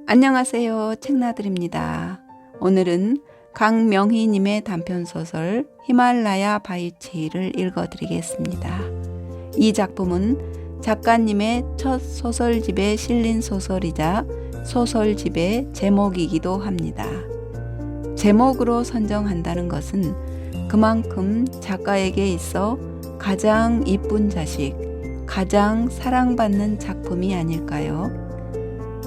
안녕하세요. 책나들입니다. 오늘은 강명희님의 단편소설 히말라야 바위치를 읽어드리겠습니다. 이 작품은 작가님의 첫 소설집에 실린 소설이자 소설집의 제목이기도 합니다. 제목으로 선정한다는 것은 그만큼 작가에게 있어 가장 이쁜 자식, 가장 사랑받는 작품이 아닐까요?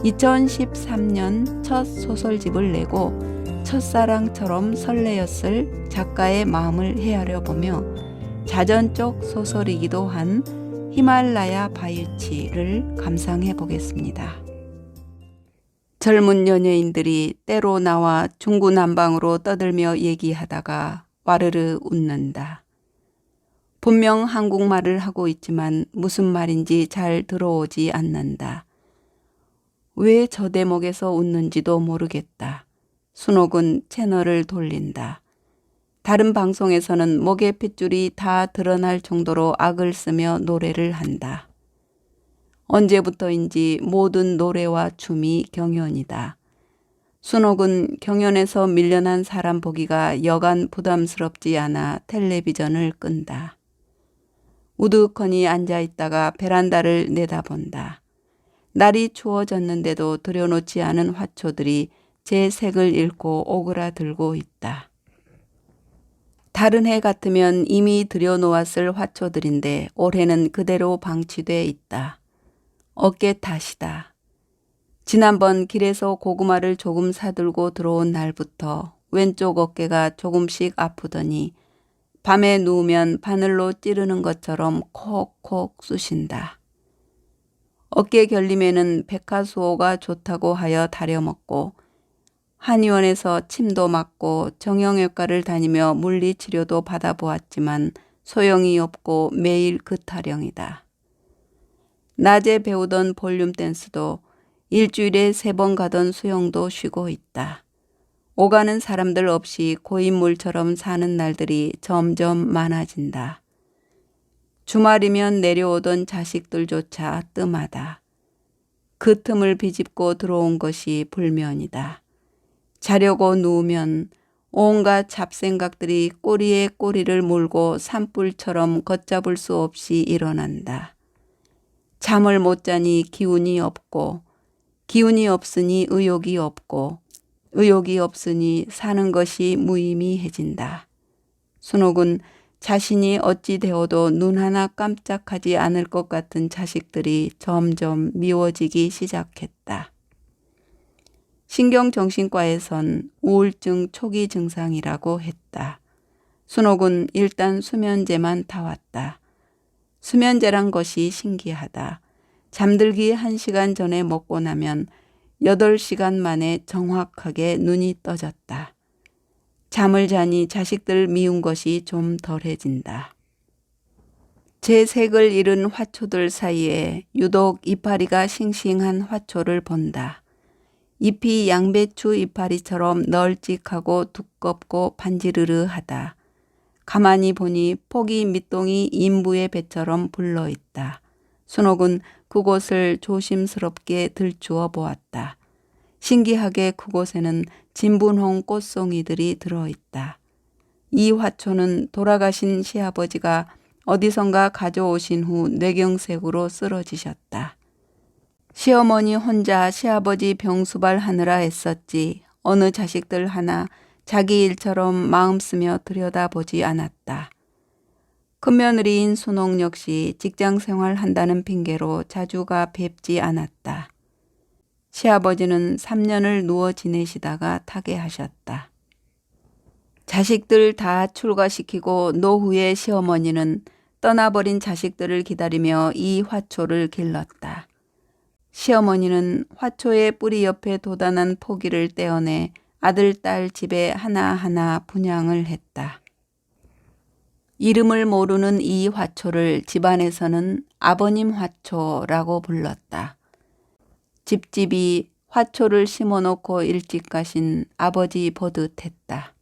2013년 첫 소설집을 내고 첫사랑처럼 설레었을 작가의 마음을 헤아려 보며 자전적 소설이기도 한 히말라야 바위치를 감상해 보겠습니다. 젊은 연예인들이 때로 나와 중구난방으로 떠들며 얘기하다가 와르르 웃는다. 분명 한국말을 하고 있지만 무슨 말인지 잘 들어오지 않는다. 왜 저 대목에서 웃는지도 모르겠다. 순옥은 채널을 돌린다. 다른 방송에서는 목의 핏줄이 다 드러날 정도로 악을 쓰며 노래를 한다. 언제부터인지 모든 노래와 춤이 경연이다. 순옥은 경연에서 밀려난 사람 보기가 여간 부담스럽지 않아 텔레비전을 끈다. 우두커니 앉아있다가 베란다를 내다본다. 날이 추워졌는데도 들여놓지 않은 화초들이 제 색을 잃고 오그라들고 있다. 다른 해 같으면 이미 들여놓았을 화초들인데 올해는 그대로 방치돼 있다. 어깨 탓이다. 지난번 길에서 고구마를 조금 사들고 들어온 날부터 왼쪽 어깨가 조금씩 아프더니 밤에 누우면 바늘로 찌르는 것처럼 콕콕 쑤신다. 어깨 결림에는 백화수호가 좋다고 하여 다려먹고 한의원에서 침도 맞고 정형외과를 다니며 물리치료도 받아보았지만 소용이 없고 매일 그 타령이다. 낮에 배우던 볼륨 댄스도 일주일에 3번 가던 수영도 쉬고 있다. 오가는 사람들 없이 고인물처럼 사는 날들이 점점 많아진다. 주말이면 내려오던 자식들조차 뜸하다. 그 틈을 비집고 들어온 것이 불면이다. 자려고 누우면 온갖 잡생각들이 꼬리에 꼬리를 물고 산불처럼 걷잡을 수 없이 일어난다. 잠을 못 자니 기운이 없고, 기운이 없으니 의욕이 없고, 의욕이 없으니 사는 것이 무의미해진다. 순옥은 자신이 어찌 되어도 눈 하나 깜짝하지 않을 것 같은 자식들이 점점 미워지기 시작했다. 신경정신과에선 우울증 초기 증상이라고 했다. 순옥은 일단 수면제만 타왔다. 수면제란 것이 신기하다. 잠들기 1시간 전에 먹고 나면 8시간 만에 정확하게 눈이 떠졌다. 잠을 자니 자식들 미운 것이 좀 덜해진다. 제 색을 잃은 화초들 사이에 유독 이파리가 싱싱한 화초를 본다. 잎이 양배추 이파리처럼 널찍하고 두껍고 반지르르하다. 가만히 보니 포기 밑동이 인부의 배처럼 불러있다. 순옥은 그곳을 조심스럽게 들추어 보았다. 신기하게 그곳에는 진분홍 꽃송이들이 들어있다. 이 화초는 돌아가신 시아버지가 어디선가 가져오신 후 뇌경색으로 쓰러지셨다. 시어머니 혼자 시아버지 병수발 하느라 애썼지 어느 자식들 하나 자기 일처럼 마음 쓰며 들여다보지 않았다. 큰며느리인 순옥 역시 직장생활 한다는 핑계로 자주가 뵙지 않았다. 시아버지는 3년을 누워 지내시다가 타계하셨다. 자식들 다 출가시키고 노후에 시어머니는 떠나버린 자식들을 기다리며 이 화초를 길렀다. 시어머니는 화초의 뿌리 옆에 돋아난 포기를 떼어내 아들, 딸 집에 하나하나 분양을 했다. 이름을 모르는 이 화초를 집안에서는 아버님 화초라고 불렀다. 집집이 화초를 심어놓고 일찍 가신 아버지 보듯했다.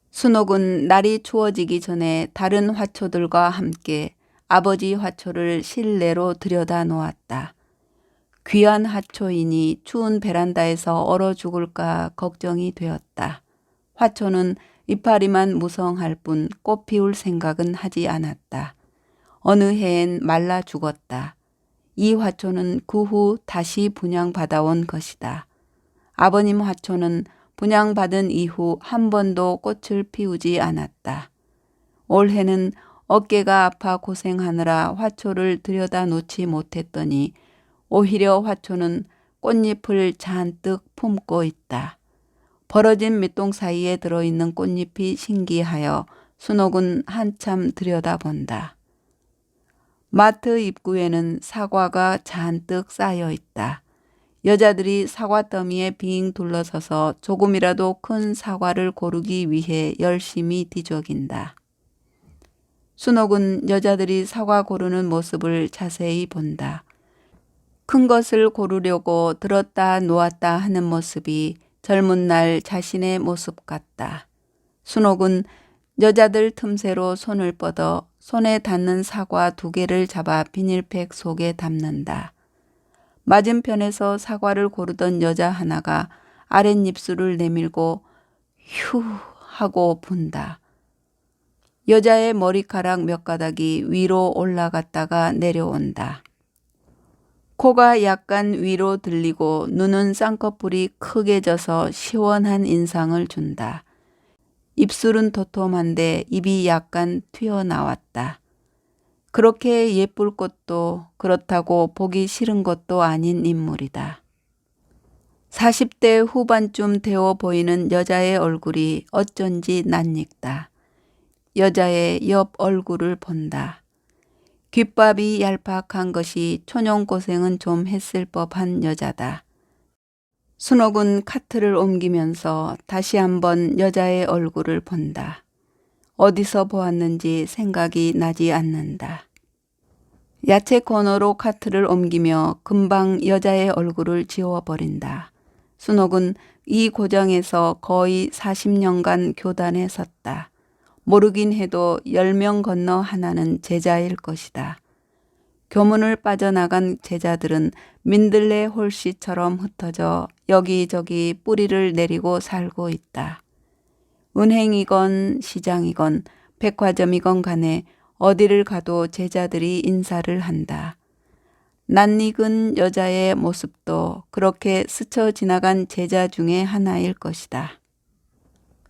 순옥은 날이 추워지기 전에 다른 화초들과 함께 아버지 화초를 실내로 들여다 놓았다. 귀한 화초이니 추운 베란다에서 얼어 죽을까 걱정이 되었다. 화초는 이파리만 무성할 뿐 꽃 피울 생각은 하지 않았다. 어느 해엔 말라 죽었다. 이 화초는 그 후 다시 분양받아온 것이다. 아버님 화초는 분양받은 이후 한 번도 꽃을 피우지 않았다. 올해는 어깨가 아파 고생하느라 화초를 들여다 놓지 못했더니 오히려 화초는 꽃잎을 잔뜩 품고 있다. 벌어진 밑동 사이에 들어있는 꽃잎이 신기하여 순옥은 한참 들여다본다. 마트 입구에는 사과가 잔뜩 쌓여 있다. 여자들이 사과 더미에 빙 둘러서서 조금이라도 큰 사과를 고르기 위해 열심히 뒤적인다. 순옥은 여자들이 사과 고르는 모습을 자세히 본다. 큰 것을 고르려고 들었다 놓았다 하는 모습이 젊은 날 자신의 모습 같다. 순옥은 여자들 틈새로 손을 뻗어 손에 닿는 사과 2개를 잡아 비닐팩 속에 담는다. 맞은편에서 사과를 고르던 여자 하나가 아랫입술을 내밀고 휴 하고 분다. 여자의 머리카락 몇 가닥이 위로 올라갔다가 내려온다. 코가 약간 위로 들리고 눈은 쌍꺼풀이 크게 져서 시원한 인상을 준다. 입술은 도톰한데 입이 약간 튀어나왔다. 그렇게 예쁠 것도 그렇다고 보기 싫은 것도 아닌 인물이다. 40대 후반쯤 되어 보이는 여자의 얼굴이 어쩐지 낯익다. 여자의 옆 얼굴을 본다. 귓밥이 얄팍한 것이 초년 고생은 좀 했을 법한 여자다. 순옥은 카트를 옮기면서 다시 한번 여자의 얼굴을 본다. 어디서 보았는지 생각이 나지 않는다. 야채 코너로 카트를 옮기며 금방 여자의 얼굴을 지워버린다. 순옥은 이 고장에서 거의 40년간 교단에 섰다. 모르긴 해도 10명 건너 하나는 제자일 것이다. 교문을 빠져나간 제자들은 민들레 홀씨처럼 흩어져 여기저기 뿌리를 내리고 살고 있다. 은행이건 시장이건 백화점이건 간에 어디를 가도 제자들이 인사를 한다. 낯익은 여자의 모습도 그렇게 스쳐 지나간 제자 중에 하나일 것이다.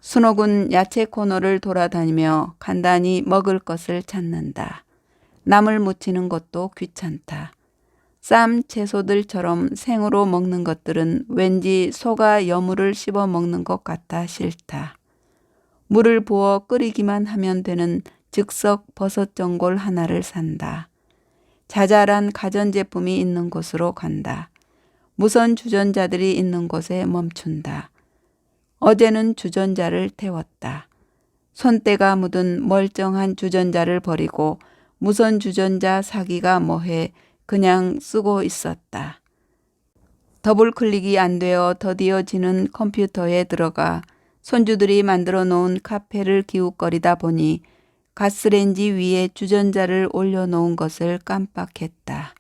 순옥은 야채 코너를 돌아다니며 간단히 먹을 것을 찾는다. 남을 묻히는 것도 귀찮다. 쌈 채소들처럼 생으로 먹는 것들은 왠지 소가 여물을 씹어 먹는 것 같아 싫다. 물을 부어 끓이기만 하면 되는 즉석 버섯 전골 하나를 산다. 자잘한 가전제품이 있는 곳으로 간다. 무선 주전자들이 있는 곳에 멈춘다. 어제는 주전자를 태웠다. 손때가 묻은 멀쩡한 주전자를 버리고 무선 주전자 사기가 뭐해 그냥 쓰고 있었다. 더블 클릭이 안 되어 더디어지는 컴퓨터에 들어가 손주들이 만들어 놓은 카페를 기웃거리다 보니 가스레인지 위에 주전자를 올려놓은 것을 깜빡했다.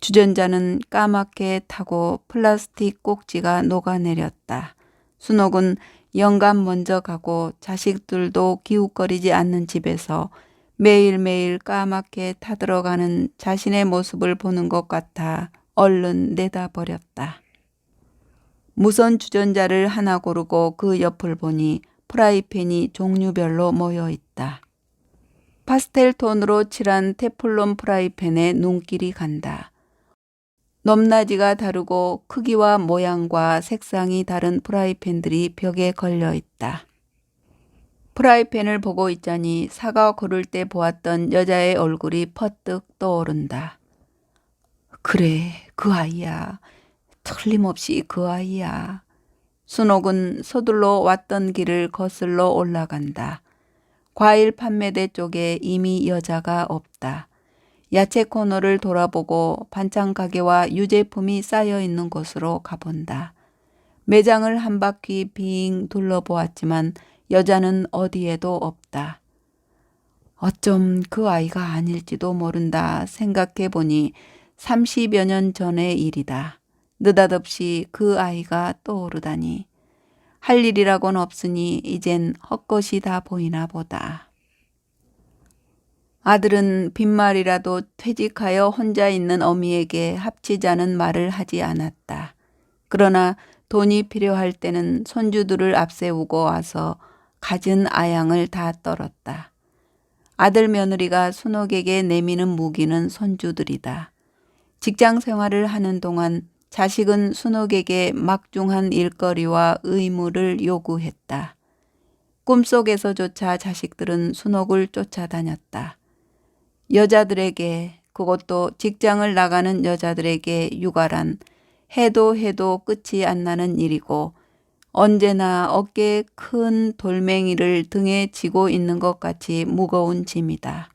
주전자는 까맣게 타고 플라스틱 꼭지가 녹아내렸다. 순옥은 영감 먼저 가고 자식들도 기웃거리지 않는 집에서 매일매일 까맣게 타들어가는 자신의 모습을 보는 것 같아 얼른 내다버렸다. 무선 주전자를 하나 고르고 그 옆을 보니 프라이팬이 종류별로 모여 있다. 파스텔 톤으로 칠한 테플론 프라이팬에 눈길이 간다. 높낮이가 다르고 크기와 모양과 색상이 다른 프라이팬들이 벽에 걸려 있다. 프라이팬을 보고 있자니 사과 고를 때 보았던 여자의 얼굴이 퍼뜩 떠오른다. 그래, 그 아이야. 틀림없이 그 아이야. 순옥은 서둘러 왔던 길을 거슬러 올라간다. 과일 판매대 쪽에 이미 여자가 없다. 야채 코너를 돌아보고 반찬 가게와 유제품이 쌓여 있는 곳으로 가본다. 매장을 한 바퀴 빙 둘러보았지만 여자는 어디에도 없다. 어쩜 그 아이가 아닐지도 모른다 생각해 보니 30여 년 전의 일이다. 느닷없이 그 아이가 떠오르다니. 할 일이라곤 없으니 이젠 헛것이 다 보이나 보다. 아들은 빈말이라도 퇴직하여 혼자 있는 어미에게 합치자는 말을 하지 않았다. 그러나 돈이 필요할 때는 손주들을 앞세우고 와서 갖은 아양을 다 떨었다. 아들 며느리가 순옥에게 내미는 무기는 손주들이다. 직장 생활을 하는 동안 자식은 순옥에게 막중한 일거리와 의무를 요구했다. 꿈속에서조차 자식들은 순옥을 쫓아다녔다. 여자들에게, 그것도 직장을 나가는 여자들에게 육아란 해도 끝이 안 나는 일이고 언제나 어깨에 큰 돌멩이를 등에 지고 있는 것 같이 무거운 짐이다.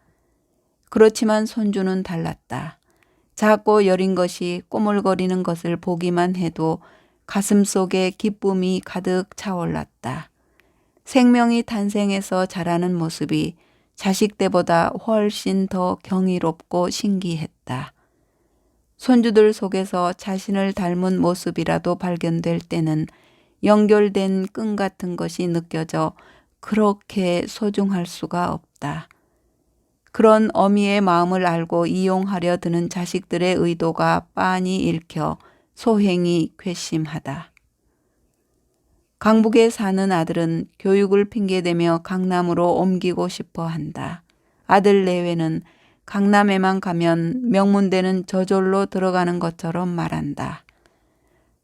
그렇지만 손주는 달랐다. 작고 여린 것이 꼬물거리는 것을 보기만 해도 가슴속에 기쁨이 가득 차올랐다. 생명이 탄생해서 자라는 모습이 자식 때보다 훨씬 더 경이롭고 신기했다. 손주들 속에서 자신을 닮은 모습이라도 발견될 때는 연결된 끈 같은 것이 느껴져 그렇게 소중할 수가 없다. 그런 어미의 마음을 알고 이용하려 드는 자식들의 의도가 빤히 읽혀 소행이 괘씸하다. 강북에 사는 아들은 교육을 핑계대며 강남으로 옮기고 싶어 한다. 아들 내외는 강남에만 가면 명문대는 저절로 들어가는 것처럼 말한다.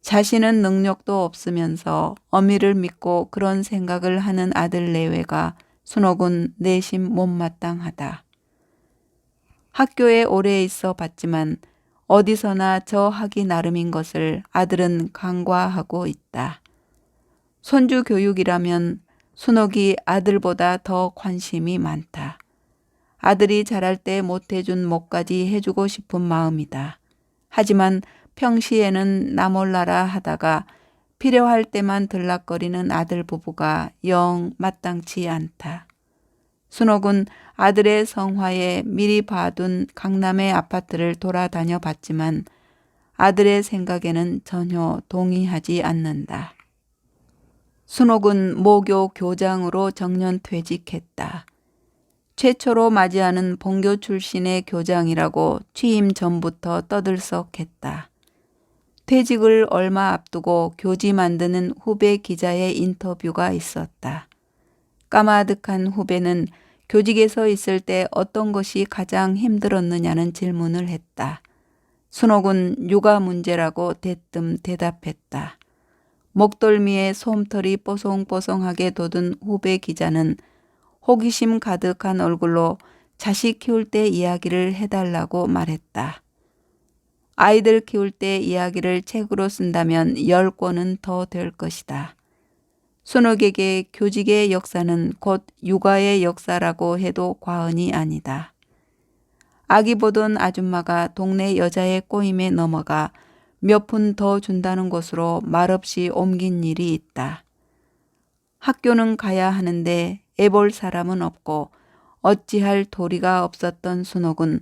자신은 능력도 없으면서 어미를 믿고 그런 생각을 하는 아들 내외가 순옥은 내심 못마땅하다. 학교에 오래 있어 봤지만 어디서나 저 하기 나름인 것을 아들은 간과하고 있다. 손주 교육이라면 순옥이 아들보다 더 관심이 많다. 아들이 자랄 때 못해준 못까지 해주고 싶은 마음이다. 하지만 평시에는 나 몰라라 하다가 필요할 때만 들락거리는 아들 부부가 영 마땅치 않다. 순옥은 아들의 성화에 미리 봐둔 강남의 아파트를 돌아다녀 봤지만 아들의 생각에는 전혀 동의하지 않는다. 순옥은 모교 교장으로 정년 퇴직했다. 최초로 맞이하는 본교 출신의 교장이라고 취임 전부터 떠들썩했다. 퇴직을 얼마 앞두고 교지 만드는 후배 기자의 인터뷰가 있었다. 까마득한 후배는 교직에서 있을 때 어떤 것이 가장 힘들었느냐는 질문을 했다. 순옥은 육아 문제라고 대뜸 대답했다. 목덜미에 솜털이 뽀송뽀송하게 돋은 후배 기자는 호기심 가득한 얼굴로 자식 키울 때 이야기를 해달라고 말했다. 아이들 키울 때 이야기를 책으로 쓴다면 10권은 더 될 것이다. 순옥에게 교직의 역사는 곧 육아의 역사라고 해도 과언이 아니다. 아기 보던 아줌마가 동네 여자의 꼬임에 넘어가 몇 푼 더 준다는 곳으로 말없이 옮긴 일이 있다. 학교는 가야 하는데 애볼 사람은 없고 어찌할 도리가 없었던 순옥은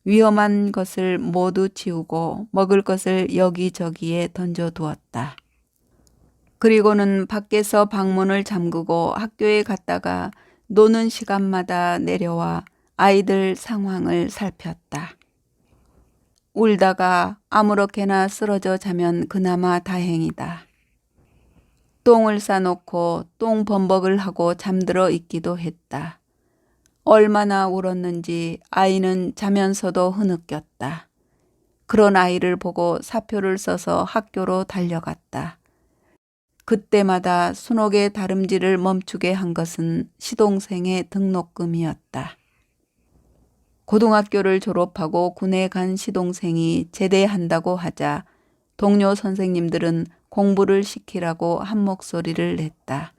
위험한 것을 모두 치우고 먹을 것을 여기저기에 던져두었다. 그리고는 밖에서 방문을 잠그고 학교에 갔다가 노는 시간마다 내려와 아이들 상황을 살폈다. 울다가 아무렇게나 쓰러져 자면 그나마 다행이다. 똥을 싸놓고 똥 범벅을 하고 잠들어 있기도 했다. 얼마나 울었는지 아이는 자면서도 흐느꼈다. 그런 아이를 보고 사표를 써서 학교로 달려갔다. 그때마다 순옥의 다름질을 멈추게 한 것은 시동생의 등록금이었다. 고등학교를 졸업하고 군에 간 시동생이 제대한다고 하자 동료 선생님들은 공부를 시키라고 한 목소리를 냈다.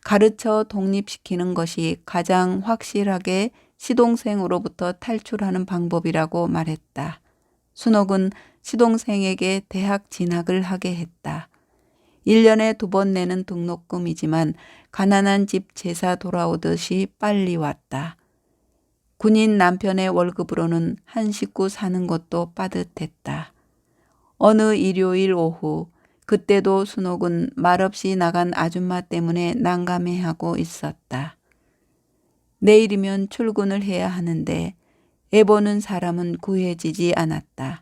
가르쳐 독립시키는 것이 가장 확실하게 시동생으로부터 탈출하는 방법이라고 말했다. 순옥은 시동생에게 대학 진학을 하게 했다. 1년에 2번 내는 등록금이지만 가난한 집 제사 돌아오듯이 빨리 왔다. 군인 남편의 월급으로는 한 식구 사는 것도 빠듯했다. 어느 일요일 오후 그때도 순옥은 말없이 나간 아줌마 때문에 난감해하고 있었다. 내일이면 출근을 해야 하는데 애 보는 사람은 구해지지 않았다.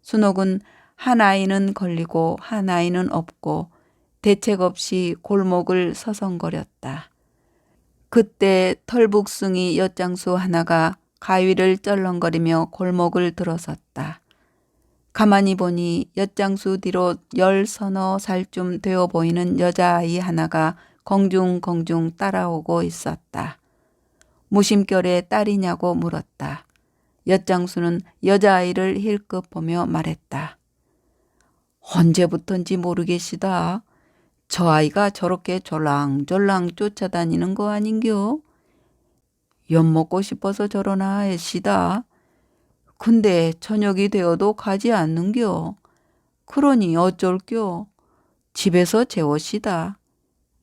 순옥은 한 아이는 걸리고 한 아이는 없고 대책 없이 골목을 서성거렸다. 그때 털북숭이 엿장수 하나가 가위를 쩔렁거리며 골목을 들어섰다. 가만히 보니 엿장수 뒤로 10서너 살쯤 되어 보이는 여자아이 하나가 공중공중 따라오고 있었다. 무심결에 딸이냐고 물었다. 엿장수는 여자아이를 힐끗 보며 말했다. 언제부턴지 모르겠시다. 저 아이가 저렇게 졸랑졸랑 쫓아다니는 거 아닌겨? 엿먹고 싶어서 저러나 애시다. 근데 저녁이 되어도 가지 않는겨. 그러니 어쩔겨. 집에서 재워시다.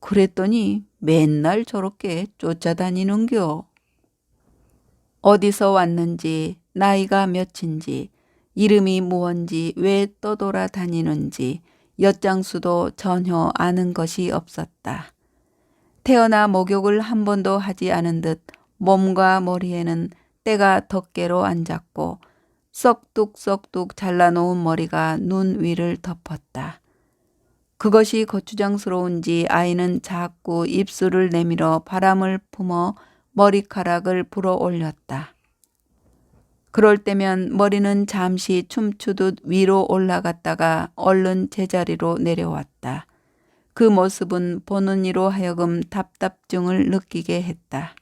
그랬더니 맨날 저렇게 쫓아다니는겨. 어디서 왔는지, 나이가 몇인지, 이름이 무언지, 왜 떠돌아다니는지 엿장수도 전혀 아는 것이 없었다. 태어나 목욕을 한 번도 하지 않은 듯 몸과 머리에는 때가 덮개로 앉았고 썩뚝썩뚝 잘라놓은 머리가 눈 위를 덮었다. 그것이 거추장스러운지 아이는 자꾸 입술을 내밀어 바람을 품어 머리카락을 불어 올렸다. 그럴 때면 머리는 잠시 춤추듯 위로 올라갔다가 얼른 제자리로 내려왔다. 그 모습은 보는 이로 하여금 답답증을 느끼게 했다.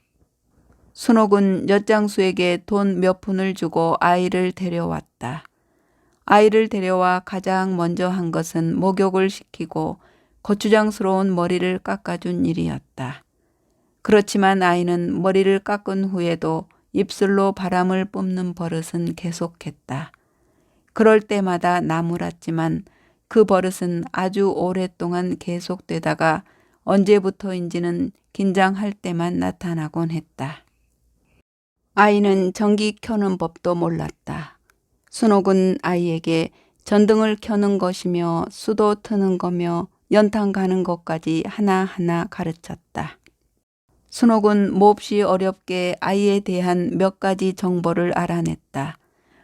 순옥은 엿장수에게 돈 몇 푼을 주고 아이를 데려왔다. 아이를 데려와 가장 먼저 한 것은 목욕을 시키고 거추장스러운 머리를 깎아준 일이었다. 그렇지만 아이는 머리를 깎은 후에도 입술로 바람을 뿜는 버릇은 계속했다. 그럴 때마다 나무랐지만 그 버릇은 아주 오랫동안 계속되다가 언제부터인지는 긴장할 때만 나타나곤 했다. 아이는 전기 켜는 법도 몰랐다. 순옥은 아이에게 전등을 켜는 것이며 수도 트는 거며 연탄 가는 것까지 하나하나 가르쳤다. 순옥은 몹시 어렵게 아이에 대한 몇 가지 정보를 알아냈다.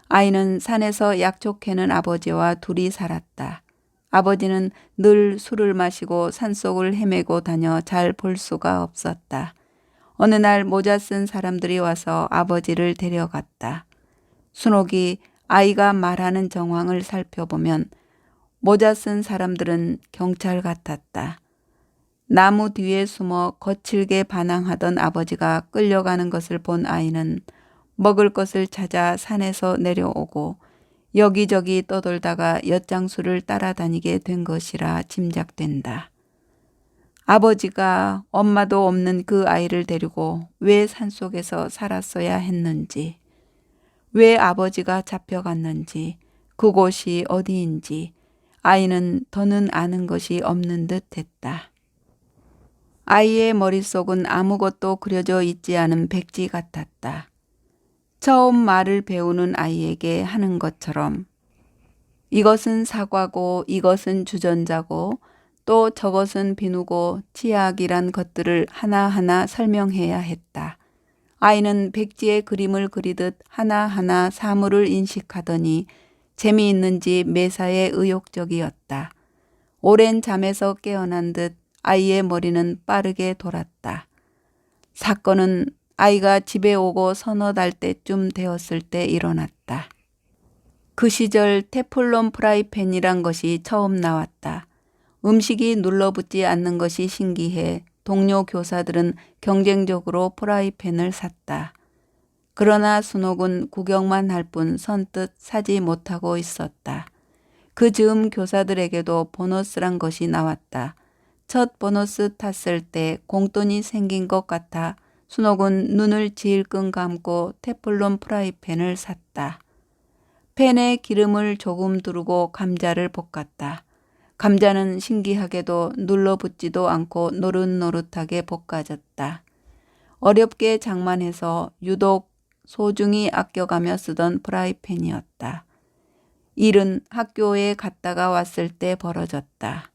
아이는 산에서 약초 캐는 아버지와 둘이 살았다. 아버지는 늘 술을 마시고 산속을 헤매고 다녀 잘 볼 수가 없었다. 어느 날 모자 쓴 사람들이 와서 아버지를 데려갔다. 순옥이 아이가 말하는 정황을 살펴보면 모자 쓴 사람들은 경찰 같았다. 나무 뒤에 숨어 거칠게 반항하던 아버지가 끌려가는 것을 본 아이는 먹을 것을 찾아 산에서 내려오고 여기저기 떠돌다가 엿장수를 따라다니게 된 것이라 짐작된다. 아버지가 엄마도 없는 그 아이를 데리고 왜 산속에서 살았어야 했는지, 왜 아버지가 잡혀갔는지, 그곳이 어디인지 아이는 더는 아는 것이 없는 듯 했다. 아이의 머릿속은 아무것도 그려져 있지 않은 백지 같았다. 처음 말을 배우는 아이에게 하는 것처럼 이것은 사과고 이것은 주전자고 또 저것은 비누고 치약이란 것들을 하나하나 설명해야 했다. 아이는 백지에 그림을 그리듯 하나하나 사물을 인식하더니 재미있는지 매사에 의욕적이었다. 오랜 잠에서 깨어난 듯 아이의 머리는 빠르게 돌았다. 사건은 아이가 집에 오고 서너 달 때쯤 되었을 때 일어났다. 그 시절 테플론 프라이팬이란 것이 처음 나왔다. 음식이 눌러붙지 않는 것이 신기해 동료 교사들은 경쟁적으로 프라이팬을 샀다. 그러나 순옥은 구경만 할 뿐 선뜻 사지 못하고 있었다. 그 즈음 교사들에게도 보너스란 것이 나왔다. 첫 보너스 탔을 때 공돈이 생긴 것 같아 순옥은 눈을 질끈 감고 테플론 프라이팬을 샀다. 팬에 기름을 조금 두르고 감자를 볶았다. 감자는 신기하게도 눌러붙지도 않고 노릇노릇하게 볶아졌다. 어렵게 장만해서 유독 소중히 아껴가며 쓰던 프라이팬이었다. 일은 학교에 갔다가 왔을 때 벌어졌다.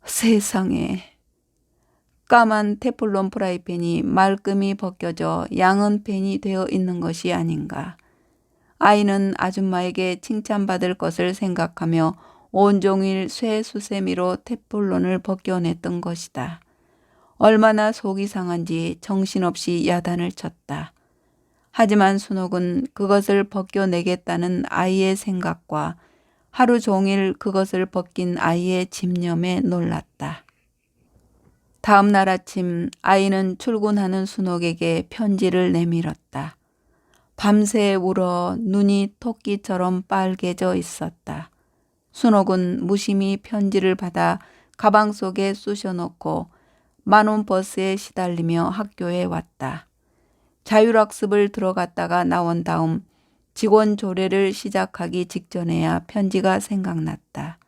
세상에. 까만 테플론 프라이팬이 말끔히 벗겨져 양은 팬이 되어 있는 것이 아닌가. 아이는 아줌마에게 칭찬받을 것을 생각하며 온종일 쇠수세미로 테플론을 벗겨냈던 것이다. 얼마나 속이 상한지 정신없이 야단을 쳤다. 하지만 순옥은 그것을 벗겨내겠다는 아이의 생각과 하루 종일 그것을 벗긴 아이의 집념에 놀랐다. 다음 날 아침 아이는 출근하는 순옥에게 편지를 내밀었다. 밤새 울어 눈이 토끼처럼 빨개져 있었다. 순옥은 무심히 편지를 받아 가방 속에 쑤셔넣고 만원 버스에 시달리며 학교에 왔다. 자율학습을 들어갔다가 나온 다음 직원 조례를 시작하기 직전에야 편지가 생각났다.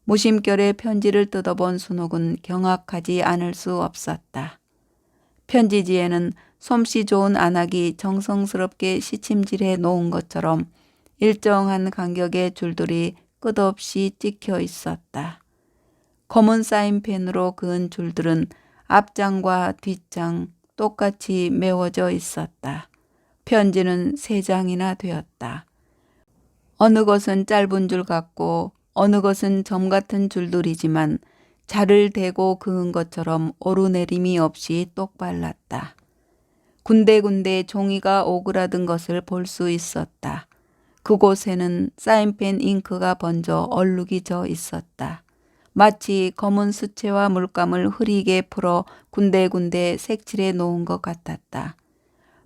무심결에 편지를 뜯어본 순옥은 경악하지 않을 수 없었다. 편지지에는 솜씨 좋은 안악이 정성스럽게 시침질해 놓은 것처럼 일정한 간격의 줄들이 끝없이 찍혀 있었다. 검은 사인펜으로 그은 줄들은 앞장과 뒷장 똑같이 메워져 있었다. 편지는 3장이나 되었다. 어느 것은 짧은 줄 같고 어느 것은 점 같은 줄들이지만 자를 대고 그은 것처럼 오르내림이 없이 똑발랐다. 군데군데 종이가 오그라든 것을 볼 수 있었다. 그곳에는 사인펜 잉크가 번져 얼룩이 져 있었다. 마치 검은 수채화 물감을 흐리게 풀어 군데군데 색칠해 놓은 것 같았다.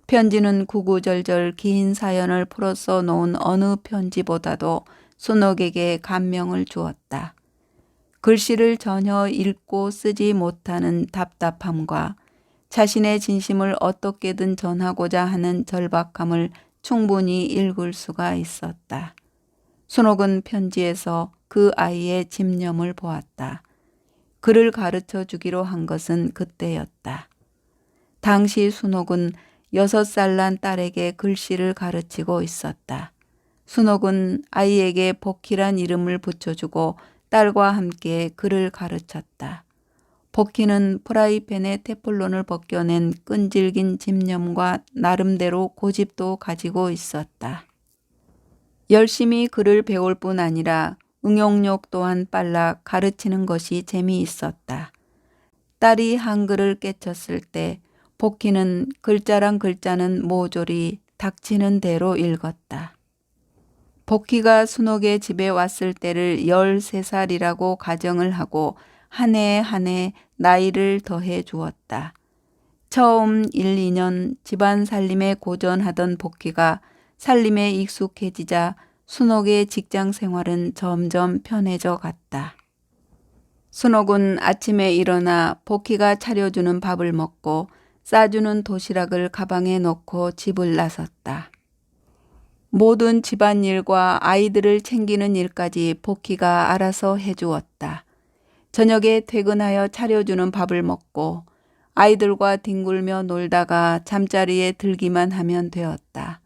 편지는 구구절절 긴 사연을 풀어 써 놓은 어느 편지보다도 순옥에게 감명을 주었다. 글씨를 전혀 읽고 쓰지 못하는 답답함과 자신의 진심을 어떻게든 전하고자 하는 절박함을 충분히 읽을 수가 있었다. 순옥은 편지에서 그 아이의 집념을 보았다. 글을 가르쳐 주기로 한 것은 그때였다. 당시 순옥은 6살 난 딸에게 글씨를 가르치고 있었다. 순옥은 아이에게 복희란 이름을 붙여주고 딸과 함께 글을 가르쳤다. 복희는 프라이팬에 테플론을 벗겨낸 끈질긴 집념과 나름대로 고집도 가지고 있었다. 열심히 글을 배울 뿐 아니라 응용력 또한 빨라 가르치는 것이 재미있었다. 딸이 한글을 깨쳤을 때 복희는 글자랑 글자는 모조리 닥치는 대로 읽었다. 복희가 순옥의 집에 왔을 때를 13살이라고 가정을 하고 한 해 한 해 나이를 더해 주었다. 처음 1, 2년 집안 살림에 고전하던 복희가 살림에 익숙해지자 순옥의 직장 생활은 점점 편해져 갔다. 순옥은 아침에 일어나 복희가 차려주는 밥을 먹고 싸주는 도시락을 가방에 넣고 집을 나섰다. 모든 집안일과 아이들을 챙기는 일까지 복희가 알아서 해주었다. 저녁에 퇴근하여 차려주는 밥을 먹고 아이들과 뒹굴며 놀다가 잠자리에 들기만 하면 되었다.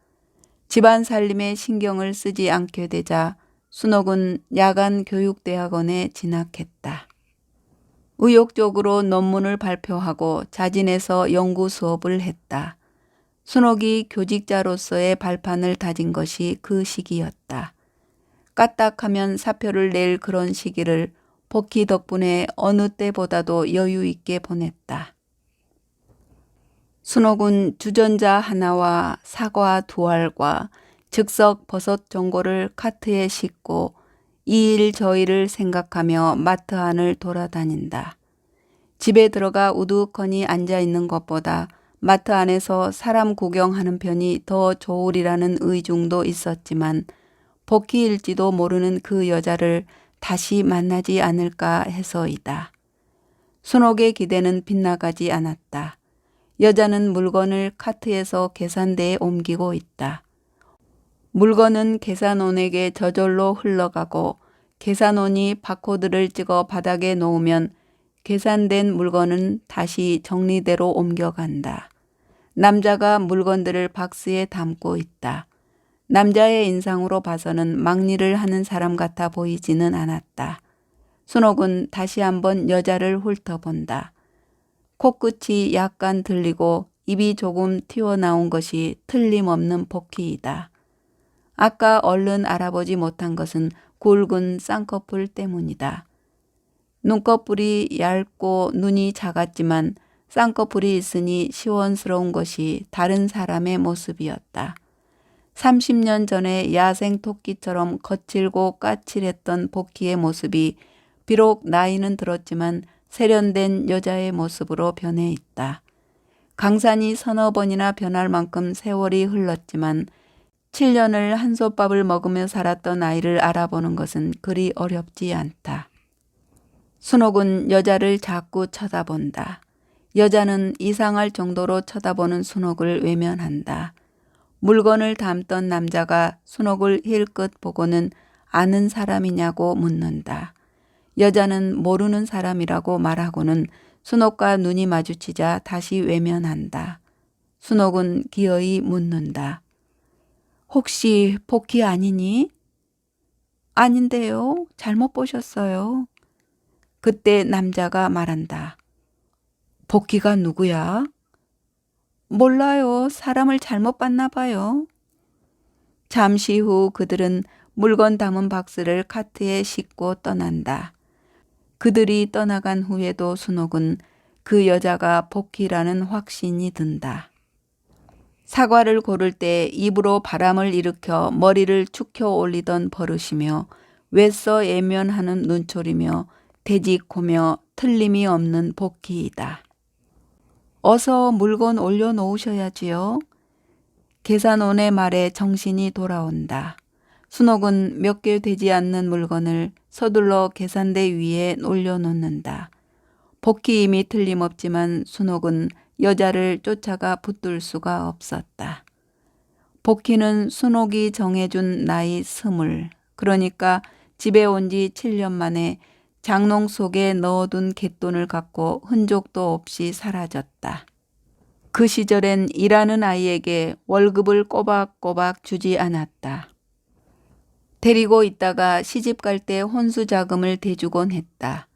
집안 살림에 신경을 쓰지 않게 되자 순옥은 야간 교육대학원에 진학했다. 의욕적으로 논문을 발표하고 자진해서 연구 수업을 했다. 순옥이 교직자로서의 발판을 다진 것이 그 시기였다. 까딱하면 사표를 낼 그런 시기를 복희 덕분에 어느 때보다도 여유 있게 보냈다. 순옥은 주전자 하나와 사과 2알과 즉석 버섯 전골을 카트에 싣고 이 일 저 일을 생각하며 마트 안을 돌아다닌다. 집에 들어가 우두커니 앉아있는 것보다 마트 안에서 사람 구경하는 편이 더 좋으리라는 의중도 있었지만 복희일지도 모르는 그 여자를 다시 만나지 않을까 해서이다. 순옥의 기대는 빗나가지 않았다. 여자는 물건을 카트에서 계산대에 옮기고 있다. 물건은 계산원에게 저절로 흘러가고 계산원이 바코드를 찍어 바닥에 놓으면 계산된 물건은 다시 정리대로 옮겨간다. 남자가 물건들을 박스에 담고 있다. 남자의 인상으로 봐서는 막일을 하는 사람 같아 보이지는 않았다. 순옥은 다시 한번 여자를 훑어본다. 코끝이 약간 들리고 입이 조금 튀어나온 것이 틀림없는 복희이다. 아까 얼른 알아보지 못한 것은 굵은 쌍꺼풀 때문이다. 눈꺼풀이 얇고 눈이 작았지만 쌍꺼풀이 있으니 시원스러운 것이 다른 사람의 모습이었다. 30년 전에 야생 토끼처럼 거칠고 까칠했던 복희의 모습이 비록 나이는 들었지만 세련된 여자의 모습으로 변해 있다. 강산이 서너 번이나 변할 만큼 세월이 흘렀지만 7년을 한솥밥을 먹으며 살았던 아이를 알아보는 것은 그리 어렵지 않다. 순옥은 여자를 자꾸 쳐다본다. 여자는 이상할 정도로 쳐다보는 순옥을 외면한다. 물건을 담던 남자가 순옥을 힐끗 보고는 아는 사람이냐고 묻는다. 여자는 모르는 사람이라고 말하고는 순옥과 눈이 마주치자 다시 외면한다. 순옥은 기어이 묻는다. 혹시 복희 아니니? 아닌데요. 잘못 보셨어요. 그때 남자가 말한다. 복희가 누구야? 몰라요. 사람을 잘못 봤나 봐요. 잠시 후 그들은 물건 담은 박스를 카트에 싣고 떠난다. 그들이 떠나간 후에도 순옥은 그 여자가 복희라는 확신이 든다. 사과를 고를 때 입으로 바람을 일으켜 머리를 축혀 올리던 버릇이며 외써 예면하는 눈초리며 되직코며 틀림이 없는 복희이다. 어서 물건 올려놓으셔야지요. 계산원의 말에 정신이 돌아온다. 순옥은 몇 개 되지 않는 물건을 서둘러 계산대 위에 올려놓는다. 복희 임이 틀림없지만 순옥은 여자를 쫓아가 붙들 수가 없었다. 복희는 순옥이 정해준 나이 20, 그러니까 집에 온 지 7년 만에 장롱 속에 넣어둔 갯돈을 갖고 흔적도 없이 사라졌다. 그 시절엔 일하는 아이에게 월급을 꼬박꼬박 주지 않았다. 데리고 있다가 시집 갈 때 혼수 자금을 대주곤 했다.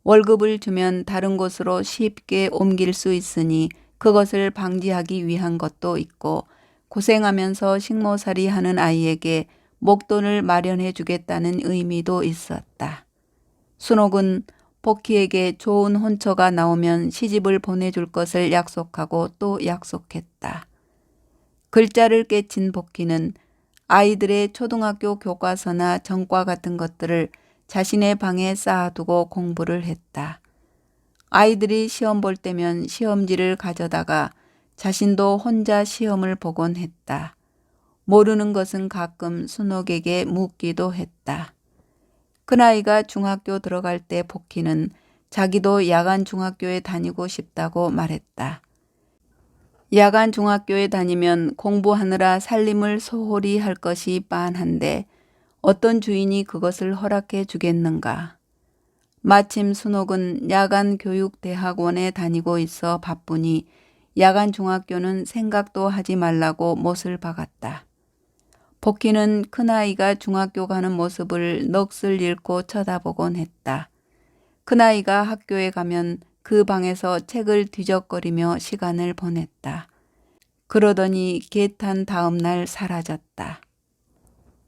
월급을 주면 다른 곳으로 쉽게 옮길 수 있으니 그것을 방지하기 위한 것도 있고 고생하면서 식모살이 하는 아이에게 목돈을 마련해 주겠다는 의미도 있었다. 순옥은 복희에게 좋은 혼처가 나오면 시집을 보내줄 것을 약속하고 또 약속했다. 글자를 깨친 복희는 아이들의 초등학교 교과서나 전과 같은 것들을 자신의 방에 쌓아두고 공부를 했다. 아이들이 시험 볼 때면 시험지를 가져다가 자신도 혼자 시험을 보곤 했다. 모르는 것은 가끔 순옥에게 묻기도 했다. 큰아이가 중학교 들어갈 때 복희는 자기도 야간 중학교에 다니고 싶다고 말했다. 야간 중학교에 다니면 공부하느라 살림을 소홀히 할 것이 빤한데 어떤 주인이 그것을 허락해 주겠는가. 마침 순옥은 야간 교육대학원에 다니고 있어 바쁘니 야간 중학교는 생각도 하지 말라고 못을 박았다. 복희는 큰아이가 중학교 가는 모습을 넋을 잃고 쳐다보곤 했다. 큰아이가 학교에 가면 그 방에서 책을 뒤적거리며 시간을 보냈다. 그러더니 개탄 다음 날 사라졌다.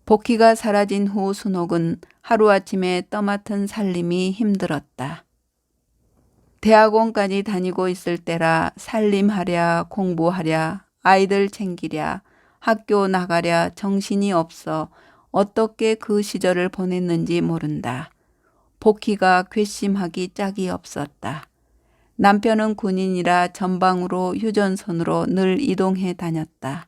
복희가 사라진 후 순옥은 하루아침에 떠맡은 살림이 힘들었다. 대학원까지 다니고 있을 때라 살림하랴 공부하랴 아이들 챙기랴 학교 나가랴 정신이 없어 어떻게 그 시절을 보냈는지 모른다. 복희가 괘씸하기 짝이 없었다. 남편은 군인이라 전방으로 휴전선으로 늘 이동해 다녔다.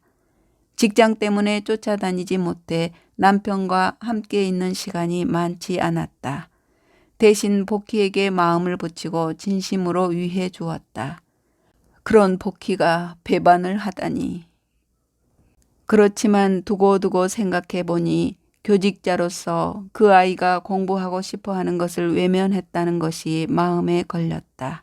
직장 때문에 쫓아다니지 못해 남편과 함께 있는 시간이 많지 않았다. 대신 복희에게 마음을 붙이고 진심으로 위해 주었다. 그런 복희가 배반을 하다니. 그렇지만 두고두고 생각해 보니 교직자로서 그 아이가 공부하고 싶어 하는 것을 외면했다는 것이 마음에 걸렸다.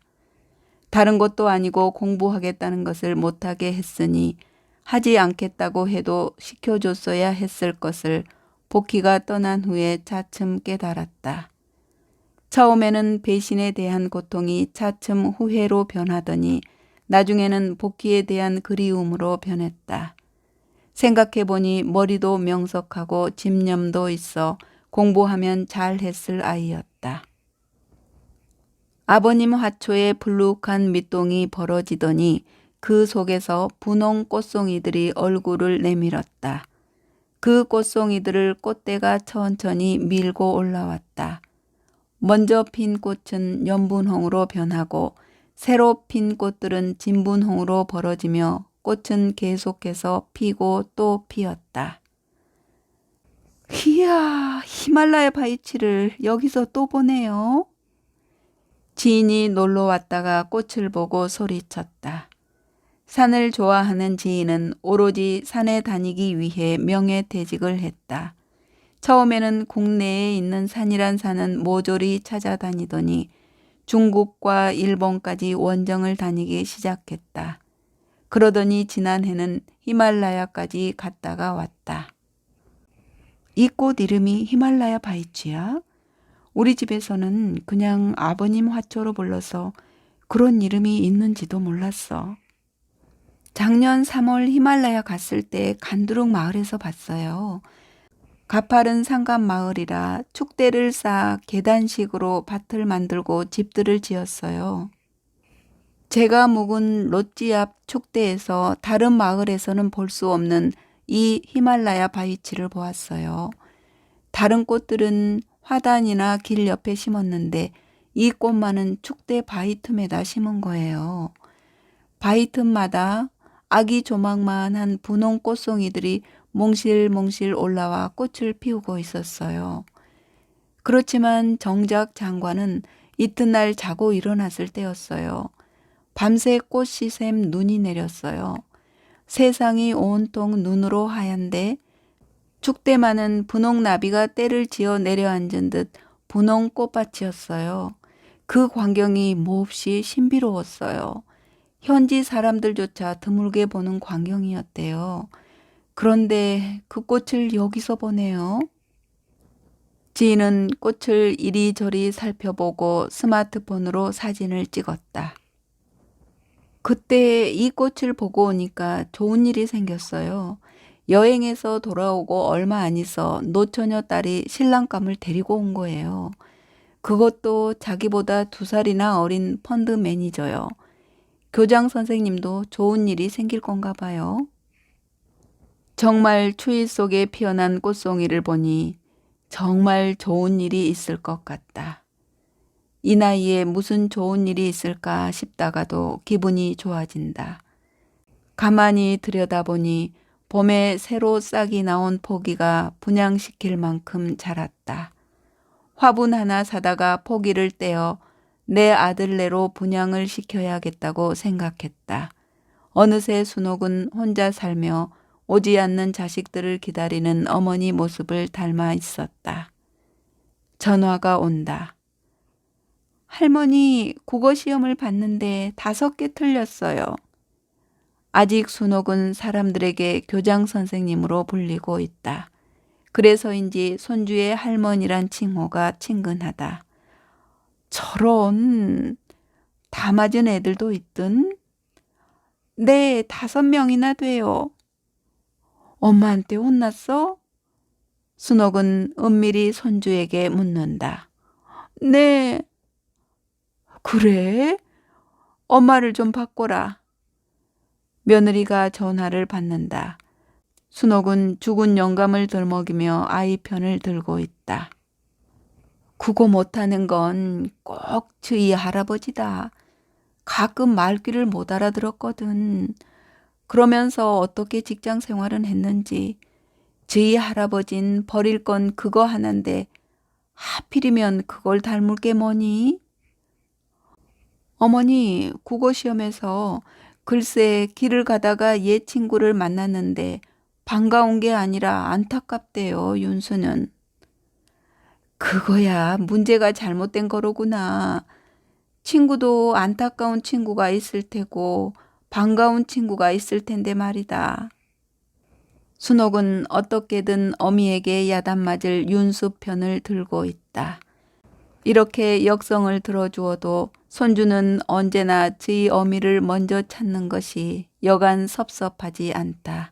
다른 것도 아니고 공부하겠다는 것을 못하게 했으니 하지 않겠다고 해도 시켜줬어야 했을 것을 복희가 떠난 후에 차츰 깨달았다. 처음에는 배신에 대한 고통이 차츰 후회로 변하더니 나중에는 복희에 대한 그리움으로 변했다. 생각해보니 머리도 명석하고 집념도 있어 공부하면 잘했을 아이였다. 아버님 화초에 불룩한 밑동이 벌어지더니 그 속에서 분홍 꽃송이들이 얼굴을 내밀었다. 그 꽃송이들을 꽃대가 천천히 밀고 올라왔다. 먼저 핀 꽃은 연분홍으로 변하고 새로 핀 꽃들은 진분홍으로 벌어지며 꽃은 계속해서 피고 또 피었다. 이야, 히말라야 바위치를 여기서 또 보네요. 지인이 놀러 왔다가 꽃을 보고 소리쳤다. 산을 좋아하는 지인은 오로지 산에 다니기 위해 명예퇴직을 했다. 처음에는 국내에 있는 산이란 산은 모조리 찾아다니더니 중국과 일본까지 원정을 다니기 시작했다. 그러더니 지난해는 히말라야까지 갔다가 왔다. 이 꽃 이름이 히말라야 바이치야? 우리 집에서는 그냥 아버님 화초로 불러서 그런 이름이 있는지도 몰랐어. 작년 3월 히말라야 갔을 때 간두룩 마을에서 봤어요. 가파른 산간 마을이라 축대를 쌓아 계단식으로 밭을 만들고 집들을 지었어요. 제가 묵은 롯지 앞 축대에서 다른 마을에서는 볼 수 없는 이 히말라야 바위치를 보았어요. 다른 꽃들은 화단이나 길 옆에 심었는데 이 꽃만은 축대 바위 틈에다 심은 거예요. 바위 틈마다 아기 조망만한 분홍 꽃송이들이 몽실몽실 올라와 꽃을 피우고 있었어요. 그렇지만 정작 장관은 이튿날 자고 일어났을 때였어요. 밤새 꽃이 샘 눈이 내렸어요. 세상이 온통 눈으로 하얀데 축대만은 분홍 나비가 때를 지어 내려앉은 듯 분홍 꽃밭이었어요. 그 광경이 몹시 신비로웠어요. 현지 사람들조차 드물게 보는 광경이었대요. 그런데 그 꽃을 여기서 보네요. 지인은 꽃을 이리저리 살펴보고 스마트폰으로 사진을 찍었다. 그때 이 꽃을 보고 오니까 좋은 일이 생겼어요. 여행에서 돌아오고 얼마 안 있어 노처녀 딸이 신랑감을 데리고 온 거예요. 그것도 자기보다 2살이나 어린 펀드 매니저요. 교장 선생님도 좋은 일이 생길 건가 봐요. 정말 추위 속에 피어난 꽃송이를 보니 정말 좋은 일이 있을 것 같다. 이 나이에 무슨 좋은 일이 있을까 싶다가도 기분이 좋아진다. 가만히 들여다보니 봄에 새로 싹이 나온 포기가 분양시킬 만큼 자랐다. 화분 하나 사다가 포기를 떼어 내 아들네로 분양을 시켜야겠다고 생각했다. 어느새 순옥은 혼자 살며 오지 않는 자식들을 기다리는 어머니 모습을 닮아 있었다. 전화가 온다. 할머니, 국어 시험을 봤는데 5개 틀렸어요. 아직 순옥은 사람들에게 교장 선생님으로 불리고 있다. 그래서인지 손주의 할머니란 칭호가 친근하다. 저런, 다 맞은 애들도 있든? 네, 5명이나 돼요. 엄마한테 혼났어? 순옥은 은밀히 손주에게 묻는다. 네. 그래? 엄마를 좀 바꿔라. 며느리가 전화를 받는다. 순옥은 죽은 영감을 들먹이며 아이 편을 들고 있다. 국어 못하는 건 꼭 저희 할아버지다. 가끔 말귀를 못 알아들었거든. 그러면서 어떻게 직장 생활은 했는지. 저희 할아버진 버릴 건 그거 하나인데 하필이면 그걸 닮을 게 뭐니? 어머니, 국어 시험에서 글쎄 길을 가다가 옛 친구를 만났는데 반가운 게 아니라 안타깝대요, 윤수는. 그거야 문제가 잘못된 거로구나. 친구도 안타까운 친구가 있을 테고 반가운 친구가 있을 텐데 말이다. 순옥은 어떻게든 어미에게 야단맞을 윤수 편을 들고 있다. 이렇게 역성을 들어주어도 손주는 언제나 저희 어미를 먼저 찾는 것이 여간 섭섭하지 않다.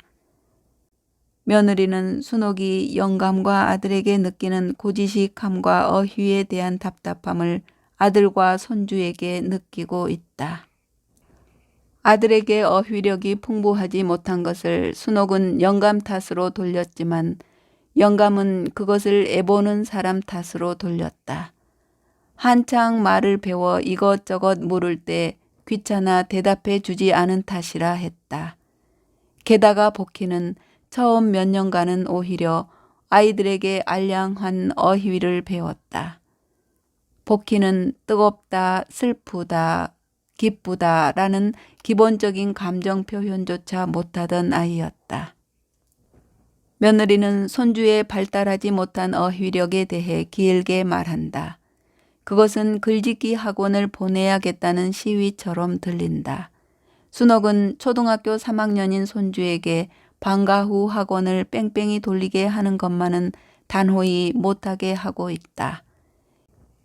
며느리는 순옥이 영감과 아들에게 느끼는 고지식함과 어휘에 대한 답답함을 아들과 손주에게 느끼고 있다. 아들에게 어휘력이 풍부하지 못한 것을 순옥은 영감 탓으로 돌렸지만 영감은 그것을 애보는 사람 탓으로 돌렸다. 한창 말을 배워 이것저것 물을 때 귀찮아 대답해 주지 않은 탓이라 했다. 게다가 복희는 처음 몇 년간은 오히려 아이들에게 알량한 어휘를 배웠다. 복희는 뜨겁다, 슬프다, 기쁘다라는 기본적인 감정 표현조차 못하던 아이였다. 며느리는 손주의 발달하지 못한 어휘력에 대해 길게 말한다. 그것은 글짓기 학원을 보내야겠다는 시위처럼 들린다. 순옥은 초등학교 3학년인 손주에게 방과 후 학원을 뺑뺑이 돌리게 하는 것만은 단호히 못하게 하고 있다.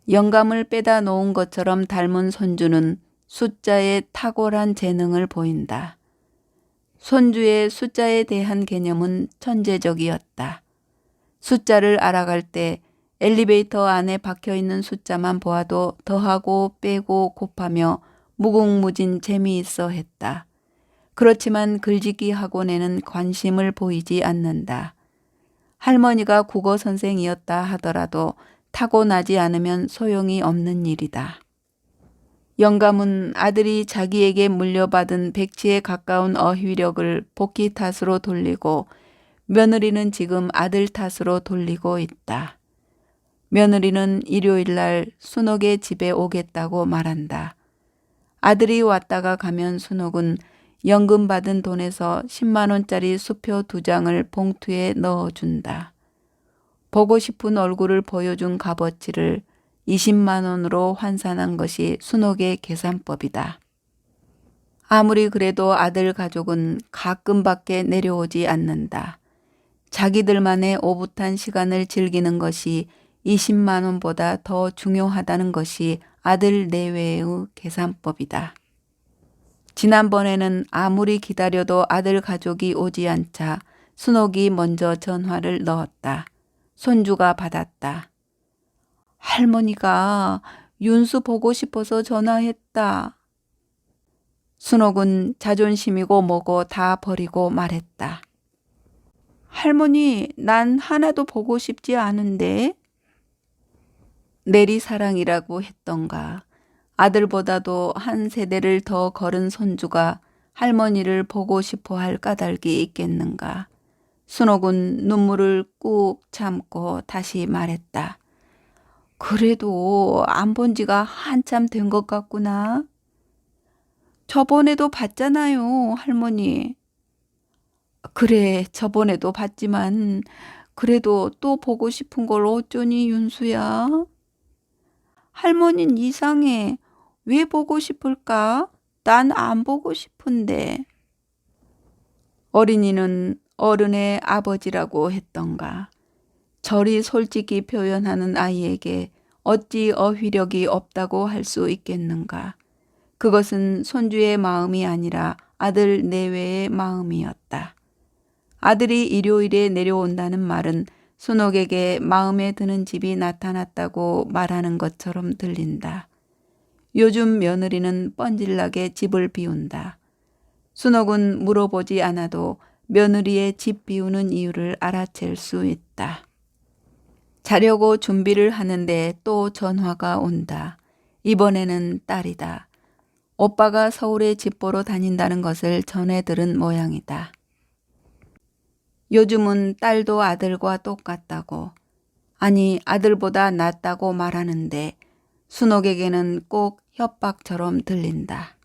영감을 빼다 놓은 것처럼 닮은 손주는 숫자에 탁월한 재능을 보인다. 손주의 숫자에 대한 개념은 천재적이었다. 숫자를 알아갈 때 엘리베이터 안에 박혀있는 숫자만 보아도 더하고 빼고 곱하며 무궁무진 재미있어 했다. 그렇지만 글짓기 학원에는 관심을 보이지 않는다. 할머니가 국어 선생이었다 하더라도 타고나지 않으면 소용이 없는 일이다. 영감은 아들이 자기에게 물려받은 백치에 가까운 어휘력을 복희 탓으로 돌리고 며느리는 지금 아들 탓으로 돌리고 있다. 며느리는 일요일 날 순옥의 집에 오겠다고 말한다. 아들이 왔다가 가면 순옥은 연금 받은 돈에서 10만 원짜리 수표 2장을 봉투에 넣어준다. 보고 싶은 얼굴을 보여준 값어치를 20만 원으로 환산한 것이 순옥의 계산법이다. 아무리 그래도 아들 가족은 가끔밖에 내려오지 않는다. 자기들만의 오붓한 시간을 즐기는 것이 20만 원보다 더 중요하다는 것이 아들 내외의 계산법이다. 지난번에는 아무리 기다려도 아들 가족이 오지 않자 순옥이 먼저 전화를 넣었다. 손주가 받았다. 할머니가 윤수 보고 싶어서 전화했다. 순옥은 자존심이고 뭐고 다 버리고 말했다. 할머니, 난 하나도 보고 싶지 않은데. 내리사랑이라고 했던가. 아들보다도 한 세대를 더 걸은 손주가 할머니를 보고 싶어 할 까닭이 있겠는가. 순옥은 눈물을 꾹 참고 다시 말했다. 그래도 안 본 지가 한참 된 것 같구나. 저번에도 봤잖아요, 할머니. 그래, 저번에도 봤지만 그래도 또 보고 싶은 걸 어쩌니, 윤수야? 할머니는 이상해. 왜 보고 싶을까? 난 안 보고 싶은데. 어린이는 어른의 아버지라고 했던가. 저리 솔직히 표현하는 아이에게 어찌 어휘력이 없다고 할 수 있겠는가. 그것은 손주의 마음이 아니라 아들 내외의 마음이었다. 아들이 일요일에 내려온다는 말은 순옥에게 마음에 드는 집이 나타났다고 말하는 것처럼 들린다. 요즘 며느리는 뻔질나게 집을 비운다. 순옥은 물어보지 않아도 며느리의 집 비우는 이유를 알아챌 수 있다. 자려고 준비를 하는데 또 전화가 온다. 이번에는 딸이다. 오빠가 서울에 집 보러 다닌다는 것을 전해 들은 모양이다. 요즘은 딸도 아들과 똑같다고, 아니 아들보다 낫다고 말하는데 순옥에게는 꼭 협박처럼 들린다.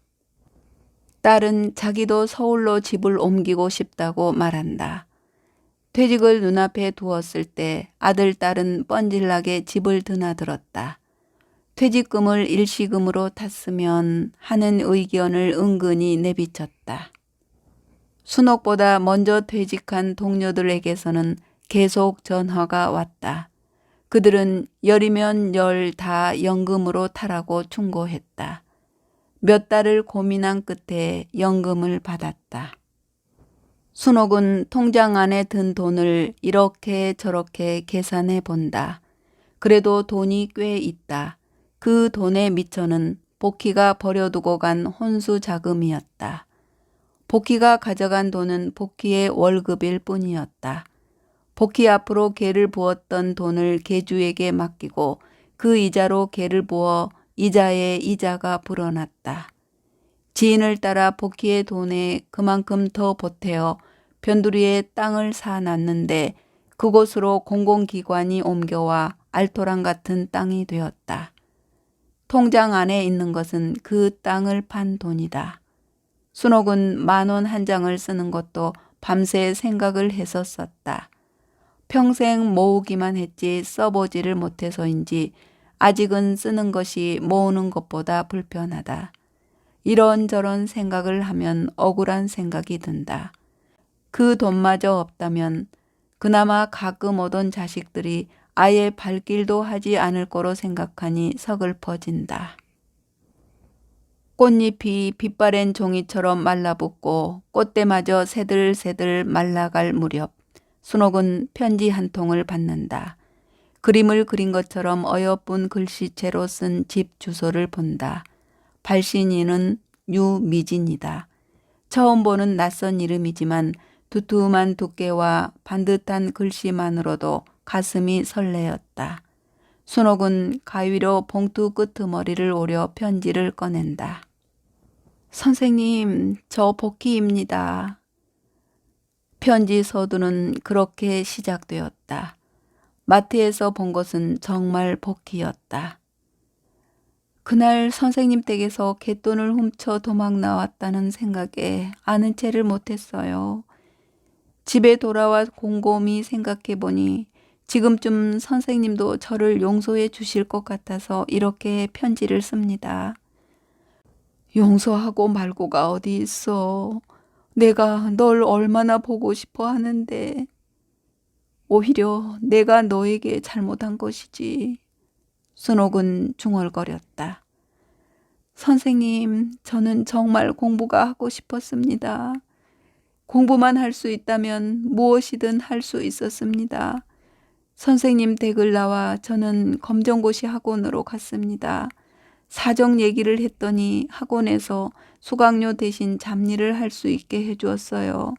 딸은 자기도 서울로 집을 옮기고 싶다고 말한다. 퇴직을 눈앞에 두었을 때 아들, 딸은 뻔질나게 집을 드나들었다. 퇴직금을 일시금으로 탔으면 하는 의견을 은근히 내비쳤다. 순옥보다 먼저 퇴직한 동료들에게서는 계속 전화가 왔다. 그들은 열이면 열 다 연금으로 타라고 충고했다. 몇 달을 고민한 끝에 연금을 받았다. 순옥은 통장 안에 든 돈을 이렇게 저렇게 계산해 본다. 그래도 돈이 꽤 있다. 그 돈의 미천은 복희가 버려두고 간 혼수 자금이었다. 복희가 가져간 돈은 복희의 월급일 뿐이었다. 복희 앞으로 개를 부었던 돈을 개주에게 맡기고 그 이자로 개를 부어 이자에 이자가 불어났다. 지인을 따라 복희의 돈에 그만큼 더 보태어 변두리에 땅을 사놨는데 그곳으로 공공기관이 옮겨와 알토란 같은 땅이 되었다. 통장 안에 있는 것은 그 땅을 판 돈이다. 순옥은 10,000원 한 장을 쓰는 것도 밤새 생각을 해서 썼다. 평생 모으기만 했지 써보지를 못해서인지 아직은 쓰는 것이 모으는 것보다 불편하다. 이런저런 생각을 하면 억울한 생각이 든다. 그 돈마저 없다면 그나마 가끔 오던 자식들이 아예 발길도 하지 않을 거로 생각하니 서글퍼진다. 꽃잎이 빛바랜 종이처럼 말라붙고 꽃대마저 새들새들 말라갈 무렵 순옥은 편지 한 통을 받는다. 그림을 그린 것처럼 어여쁜 글씨체로 쓴 집 주소를 본다. 발신인은 유미진이다. 처음 보는 낯선 이름이지만 두툼한 두께와 반듯한 글씨만으로도 가슴이 설레었다. 순옥은 가위로 봉투 끄트머리를 오려 편지를 꺼낸다. 선생님, 저 복희입니다. 편지 서두는 그렇게 시작되었다. 마트에서 본 것은 정말 복희였다. 그날 선생님 댁에서 갯돈을 훔쳐 도망 나왔다는 생각에 아는 채를 못했어요. 집에 돌아와 곰곰이 생각해 보니 지금쯤 선생님도 저를 용서해 주실 것 같아서 이렇게 편지를 씁니다. 용서하고 말고가 어디 있어. 내가 널 얼마나 보고 싶어 하는데. 오히려 내가 너에게 잘못한 것이지. 순옥은 중얼거렸다. 선생님, 저는 정말 공부가 하고 싶었습니다. 공부만 할 수 있다면 무엇이든 할 수 있었습니다. 선생님 댁을 나와 저는 검정고시 학원으로 갔습니다. 사정 얘기를 했더니 학원에서 수강료 대신 잡일을 할 수 있게 해주었어요.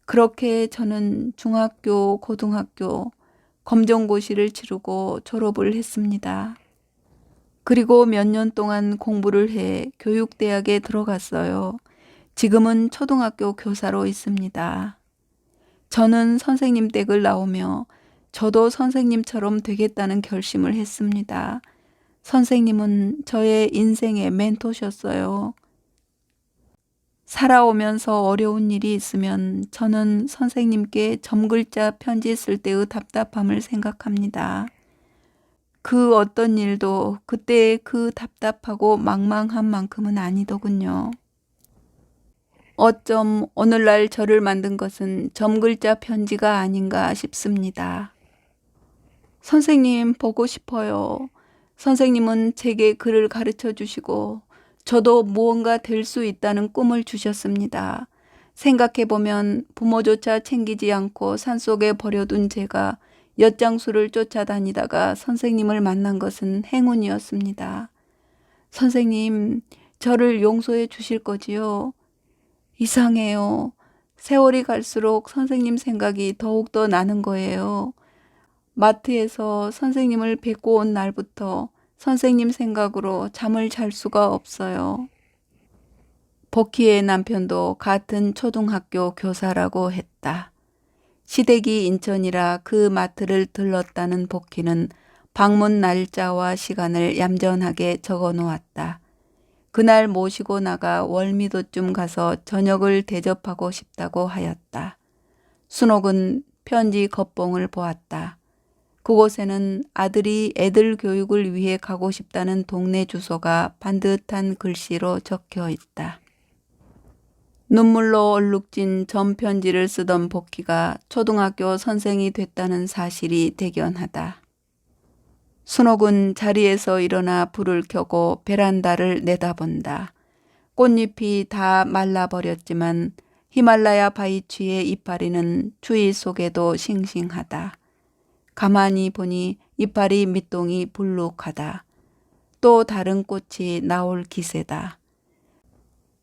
그렇게 저는 중학교, 고등학교, 검정고시를 치르고 졸업을 했습니다. 그리고 몇 년 동안 공부를 해 교육대학에 들어갔어요. 지금은 초등학교 교사로 있습니다. 저는 선생님 댁을 나오며 저도 선생님처럼 되겠다는 결심을 했습니다. 선생님은 저의 인생의 멘토셨어요. 살아오면서 어려운 일이 있으면 저는 선생님께 점글자 편지 쓸 때의 답답함을 생각합니다. 그 어떤 일도 그때의 그 답답하고 망망한 만큼은 아니더군요. 어쩜 오늘날 저를 만든 것은 점글자 편지가 아닌가 싶습니다. 선생님 보고 싶어요. 선생님은 제게 글을 가르쳐 주시고 저도 무언가 될 수 있다는 꿈을 주셨습니다. 생각해보면 부모조차 챙기지 않고 산속에 버려둔 제가 엿장수를 쫓아다니다가 선생님을 만난 것은 행운이었습니다. 선생님, 저를 용서해 주실 거지요? 이상해요. 세월이 갈수록 선생님 생각이 더욱더 나는 거예요. 마트에서 선생님을 뵙고 온 날부터 선생님 생각으로 잠을 잘 수가 없어요. 복희의 남편도 같은 초등학교 교사라고 했다. 시댁이 인천이라 그 마트를 들렀다는 복희는 방문 날짜와 시간을 얌전하게 적어 놓았다. 그날 모시고 나가 월미도쯤 가서 저녁을 대접하고 싶다고 하였다. 순옥은 편지 겉봉을 보았다. 그곳에는 아들이 애들 교육을 위해 가고 싶다는 동네 주소가 반듯한 글씨로 적혀 있다. 눈물로 얼룩진 전편지를 쓰던 복희가 초등학교 선생이 됐다는 사실이 대견하다. 순옥은 자리에서 일어나 불을 켜고 베란다를 내다본다. 꽃잎이 다 말라버렸지만 히말라야 바이치의 이파리는 추위 속에도 싱싱하다. 가만히 보니 이파리 밑동이 불룩하다. 또 다른 꽃이 나올 기세다.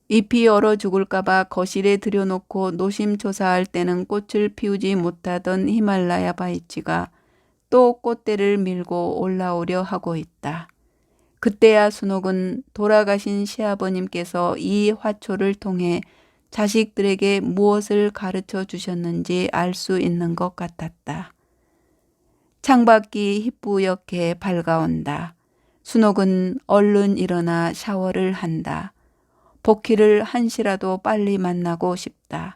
잎이 얼어 죽을까봐 거실에 들여놓고 노심초사할 때는 꽃을 피우지 못하던 히말라야 바이치가 또 꽃대를 밀고 올라오려 하고 있다. 그때야 순옥은 돌아가신 시아버님께서 이 화초를 통해 자식들에게 무엇을 가르쳐 주셨는지 알 수 있는 것 같았다. 창밖이 희뿌옇게 밝아온다. 순옥은 얼른 일어나 샤워를 한다. 복희를 한시라도 빨리 만나고 싶다.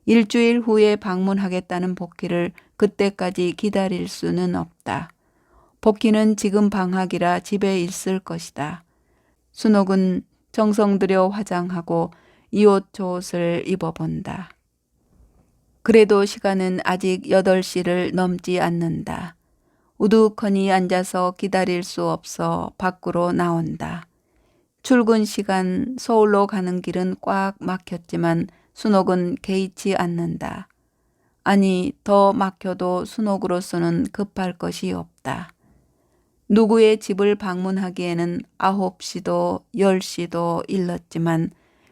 일주일 후에 방문하겠다는 복희를 그때까지 기다릴 수는 없다. 복희는 지금 방학이라 집에 있을 것이다. 순옥은 정성 들여 화장하고 이 옷 저 옷을 입어본다. 그래도 시간은 아직 8시를 넘지 않는다. 우두커니 앉아서 기다릴 수 없어 밖으로 나온다. 출근 시간 서울로 가는 길은 꽉 막혔지만 순옥은 개의치 않는다. 아니, 더 막혀도 순옥으로서는 급할 것이 없다. 누구의 집을 방문하기에는 9시도 10시도 일렀지만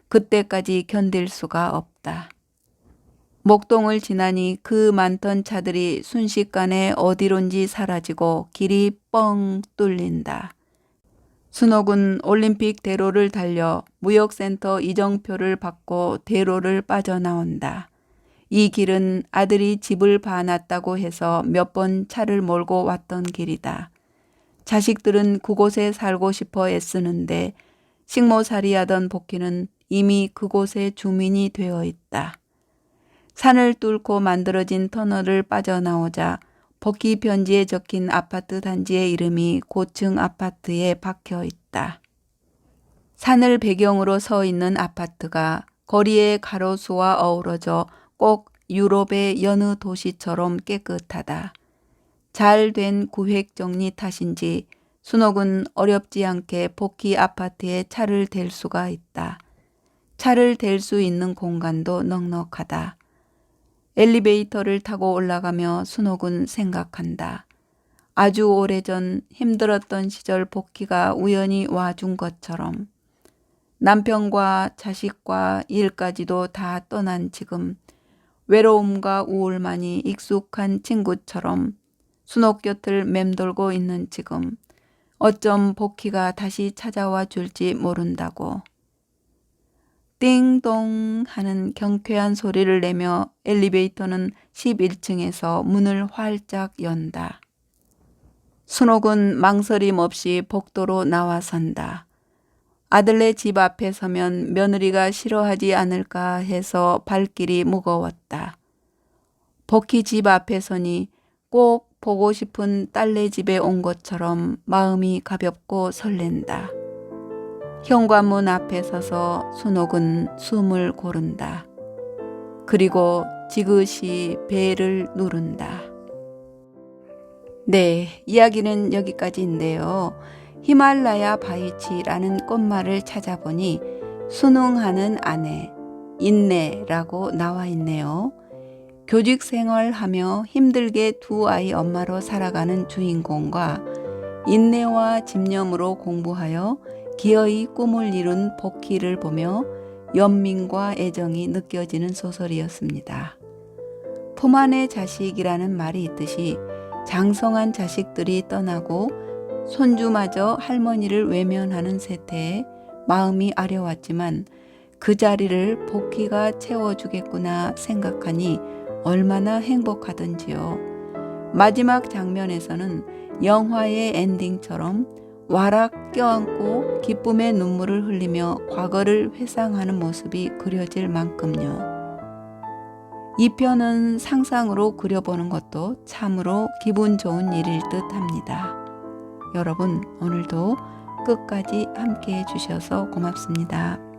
그때까지 견딜 수가 없다. 목동을 지나니 그 많던 차들이 순식간에 어디론지 사라지고 길이 뻥 뚫린다. 순옥은 올림픽 대로를 달려 무역센터 이정표를 받고 대로를 빠져나온다. 이 길은 아들이 집을 봐놨다고 해서 몇 번 차를 몰고 왔던 길이다. 자식들은 그곳에 살고 싶어 애쓰는데 식모살이하던 복희는 이미 그곳의 주민이 되어 있다. 산을 뚫고 만들어진 터널을 빠져나오자 복희 편지에 적힌 아파트 단지의 이름이 고층 아파트에 박혀 있다. 산을 배경으로 서 있는 아파트가 거리의 가로수와 어우러져 꼭 유럽의 여느 도시처럼 깨끗하다. 잘 된 구획 정리 탓인지 순옥은 어렵지 않게 복희 아파트에 차를 댈 수가 있다. 차를 댈 수 있는 공간도 넉넉하다. 엘리베이터를 타고 올라가며 순옥은 생각한다. 아주 오래전 힘들었던 시절 복희가 우연히 와준 것처럼 남편과 자식과 일까지도 다 떠난 지금 외로움과 우울만이 익숙한 친구처럼 순옥 곁을 맴돌고 있는 지금 어쩜 복희가 다시 찾아와 줄지 모른다고. 띵동 하는 경쾌한 소리를 내며 엘리베이터는 11층에서 문을 활짝 연다. 순옥은 망설임 없이 복도로 나와선다. 아들네 집 앞에 서면 며느리가 싫어하지 않을까 해서 발길이 무거웠다. 복희 집 앞에 서니 꼭 보고 싶은 딸네 집에 온 것처럼 마음이 가볍고 설렌다. 현관문 앞에 서서 순옥은 숨을 고른다. 그리고 지그시 벨을 누른다. 네, 이야기는 여기까지인데요. 히말라야 바이치라는 꽃말을 찾아보니 순응하는 아내, 인내라고 나와 있네요. 교직 생활하며 힘들게 두 아이 엄마로 살아가는 주인공과 인내와 집념으로 공부하여 기어이 꿈을 이룬 복희를 보며 연민과 애정이 느껴지는 소설이었습니다. 품 안의 자식이라는 말이 있듯이 장성한 자식들이 떠나고 손주마저 할머니를 외면하는 세태에 마음이 아려왔지만 그 자리를 복희가 채워주겠구나 생각하니 얼마나 행복하던지요. 마지막 장면에서는 영화의 엔딩처럼 와락 껴안고 기쁨의 눈물을 흘리며 과거를 회상하는 모습이 그려질 만큼요. 이 편은 상상으로 그려보는 것도 참으로 기분 좋은 일일 듯 합니다. 여러분, 오늘도 끝까지 함께 해주셔서 고맙습니다.